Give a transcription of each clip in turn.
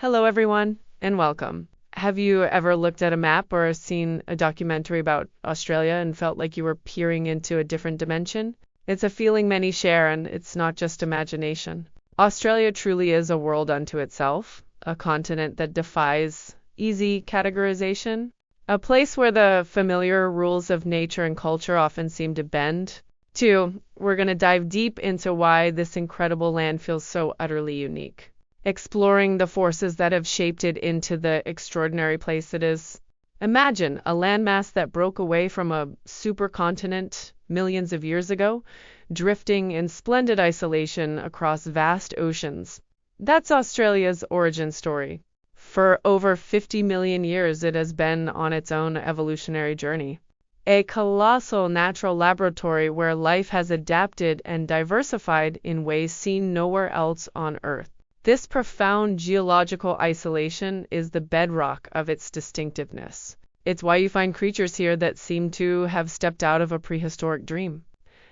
Hello, everyone, and welcome. Have you ever looked at a map or seen a documentary about Australia and felt like you were peering into a different dimension? It's a feeling many share, and it's not just imagination. Australia truly is a world unto itself, a continent that defies easy categorization, a place where the familiar rules of nature and culture often seem to bend. Two, we're going to dive deep into why this incredible land feels so utterly unique, exploring the forces that have shaped it into the extraordinary place it is. Imagine a landmass that broke away from a supercontinent millions of years ago, drifting in splendid isolation across vast oceans. That's Australia's origin story. For over 50 million years, it has been on its own evolutionary journey. A colossal natural laboratory where life has adapted and diversified in ways seen nowhere else on Earth. This profound geological isolation is the bedrock of its distinctiveness. It's why you find creatures here that seem to have stepped out of a prehistoric dream,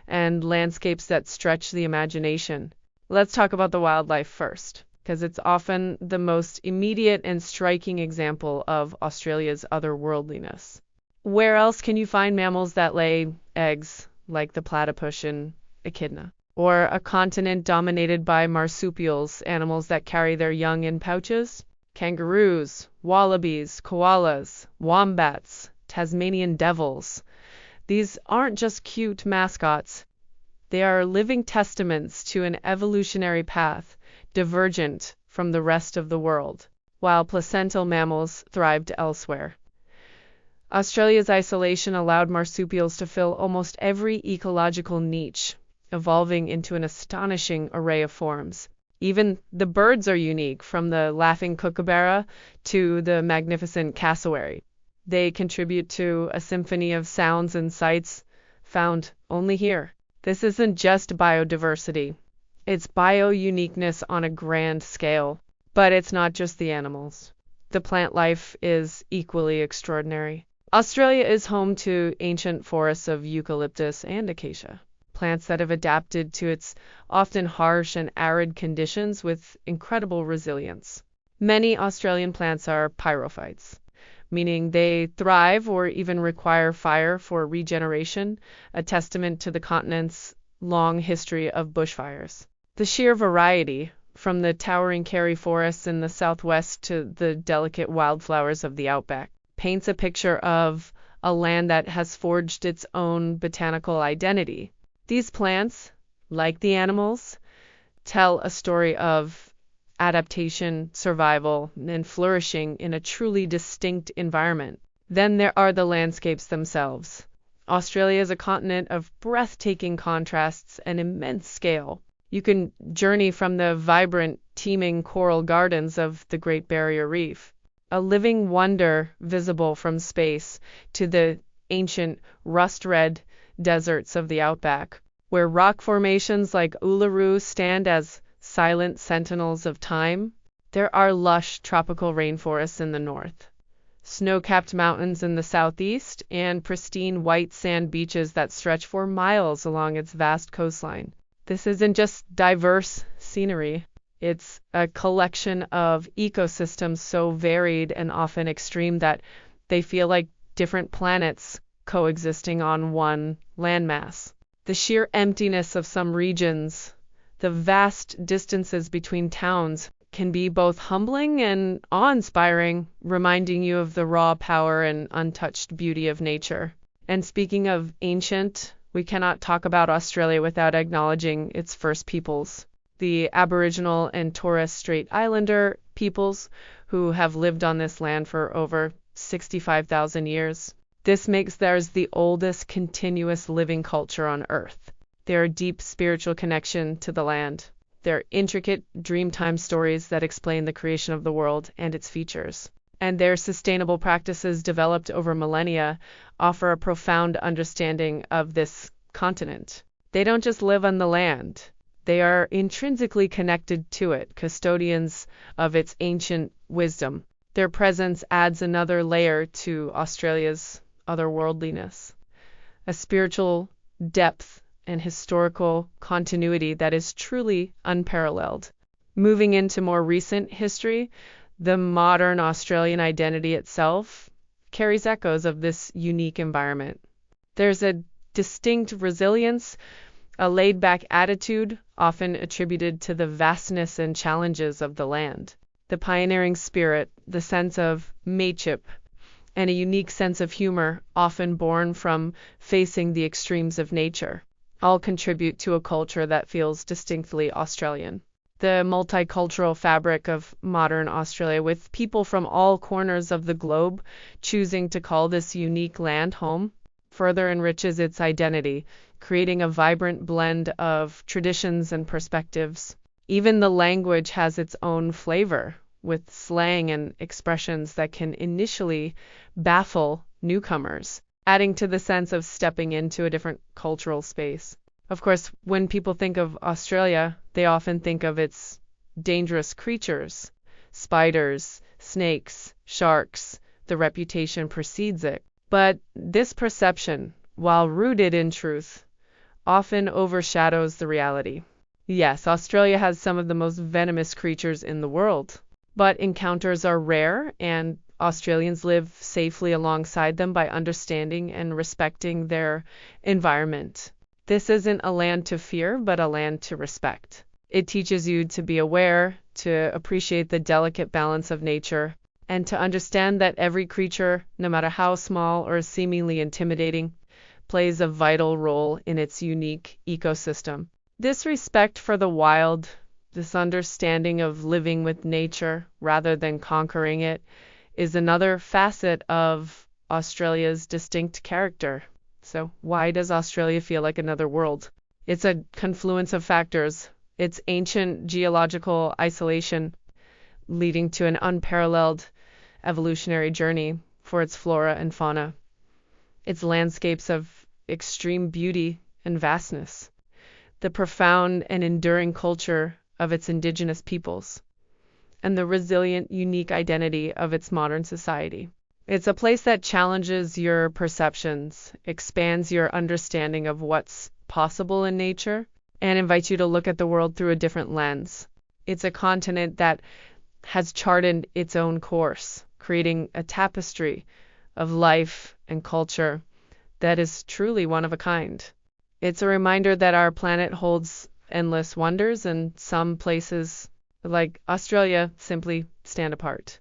and landscapes that stretch the imagination. Let's talk about the wildlife first, because it's often the most immediate and striking example of Australia's otherworldliness. Where else can you find mammals that lay eggs, like the platypus and echidna? Or a continent dominated by marsupials, animals that carry their young in pouches? Kangaroos, wallabies, koalas, wombats, Tasmanian devils. These aren't just cute mascots. They are living testaments to an evolutionary path divergent from the rest of the world, while placental mammals thrived elsewhere. Australia's isolation allowed marsupials to fill almost every ecological niche, evolving into an astonishing array of forms. Even the birds are unique, from the laughing kookaburra to the magnificent cassowary. They contribute to a symphony of sounds and sights found only here. This isn't just biodiversity. It's bio-uniqueness on a grand scale. But it's not just the animals. The plant life is equally extraordinary. Australia is home to ancient forests of eucalyptus and acacia, plants that have adapted to its often harsh and arid conditions with incredible resilience. Many Australian plants are pyrophytes, meaning they thrive or even require fire for regeneration, a testament to the continent's long history of bushfires. The sheer variety, from the towering Karri forests in the southwest to the delicate wildflowers of the outback, paints a picture of a land that has forged its own botanical identity. These plants, like the animals, tell a story of adaptation, survival, and flourishing in a truly distinct environment. Then there are the landscapes themselves. Australia is a continent of breathtaking contrasts and immense scale. You can journey from the vibrant, teeming coral gardens of the Great Barrier Reef, a living wonder visible from space, to the ancient, rust-red deserts of the outback, where rock formations like Uluru stand as silent sentinels of time. There are lush tropical rainforests in the north, snow-capped mountains in the southeast, and pristine white sand beaches that stretch for miles along its vast coastline. This isn't just diverse scenery. It's a collection of ecosystems so varied and often extreme that they feel like different planets coexisting on one landmass. The sheer emptiness of some regions, the vast distances between towns, can be both humbling and awe-inspiring, reminding you of the raw power and untouched beauty of nature. And speaking of ancient, we cannot talk about Australia without acknowledging its first peoples, the Aboriginal and Torres Strait Islander peoples who have lived on this land for over 65,000 years. This makes theirs the oldest continuous living culture on Earth. Their deep spiritual connection to the land, their intricate Dreamtime stories that explain the creation of the world and its features, and their sustainable practices developed over millennia offer a profound understanding of this continent. They don't just live on the land. They are intrinsically connected to it, custodians of its ancient wisdom. Their presence adds another layer to Australia's otherworldliness, a spiritual depth and historical continuity that is truly unparalleled. Moving into more recent history, The modern Australian identity itself carries echoes of this unique environment. There's a distinct resilience, a laid-back attitude, often attributed to the vastness and challenges of the land. The pioneering spirit, the sense of mateship, and a unique sense of humor, often born from facing the extremes of nature, all contribute to a culture that feels distinctly Australian. The multicultural fabric of modern Australia, with people from all corners of the globe choosing to call this unique land home, further enriches its identity, creating a vibrant blend of traditions and perspectives. Even the language has its own flavor, with slang and expressions that can initially baffle newcomers, adding to the sense of stepping into a different cultural space. Of course, when people think of Australia, they often think of its dangerous creatures, spiders, snakes, sharks. The reputation precedes it. But this perception, while rooted in truth, often overshadows the reality. Yes, Australia has some of the most venomous creatures in the world, but encounters are rare, and Australians live safely alongside them by understanding and respecting their environment. This isn't a land to fear, but a land to respect. It teaches you to be aware, to appreciate the delicate balance of nature, and to understand that every creature, no matter how small or seemingly intimidating, plays a vital role in its unique ecosystem. This respect for the wild, this understanding of living with nature rather than conquering it, is another facet of Australia's distinct character. So why does Australia feel like another world? It's a confluence of factors. Its ancient geological isolation, leading to an unparalleled evolutionary journey for its flora and fauna. Its landscapes of extreme beauty and vastness. The profound and enduring culture of its indigenous peoples. And the resilient, unique identity of its modern society. It's a place that challenges your perceptions, expands your understanding of what's possible in nature, and invites you to look at the world through a different lens. It's a continent that has charted its own course, creating a tapestry of life and culture that is truly one of a kind. It's a reminder that our planet holds endless wonders, and some places, like Australia, simply stand apart,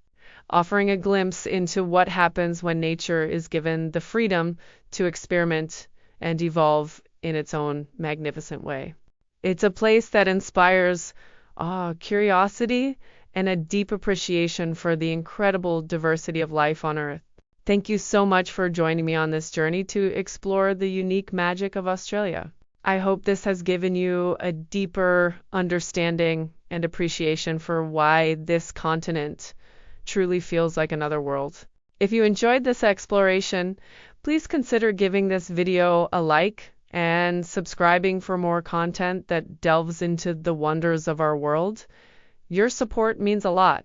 offering a glimpse into what happens when nature is given the freedom to experiment and evolve in its own magnificent way. It's a place that inspires awe, curiosity, and a deep appreciation for the incredible diversity of life on Earth. Thank you so much for joining me on this journey to explore the unique magic of Australia. I hope this has given you a deeper understanding and appreciation for why this continent truly feels like another world. If you enjoyed this exploration, please consider giving this video a like and subscribing for more content that delves into the wonders of our world. Your support means a lot.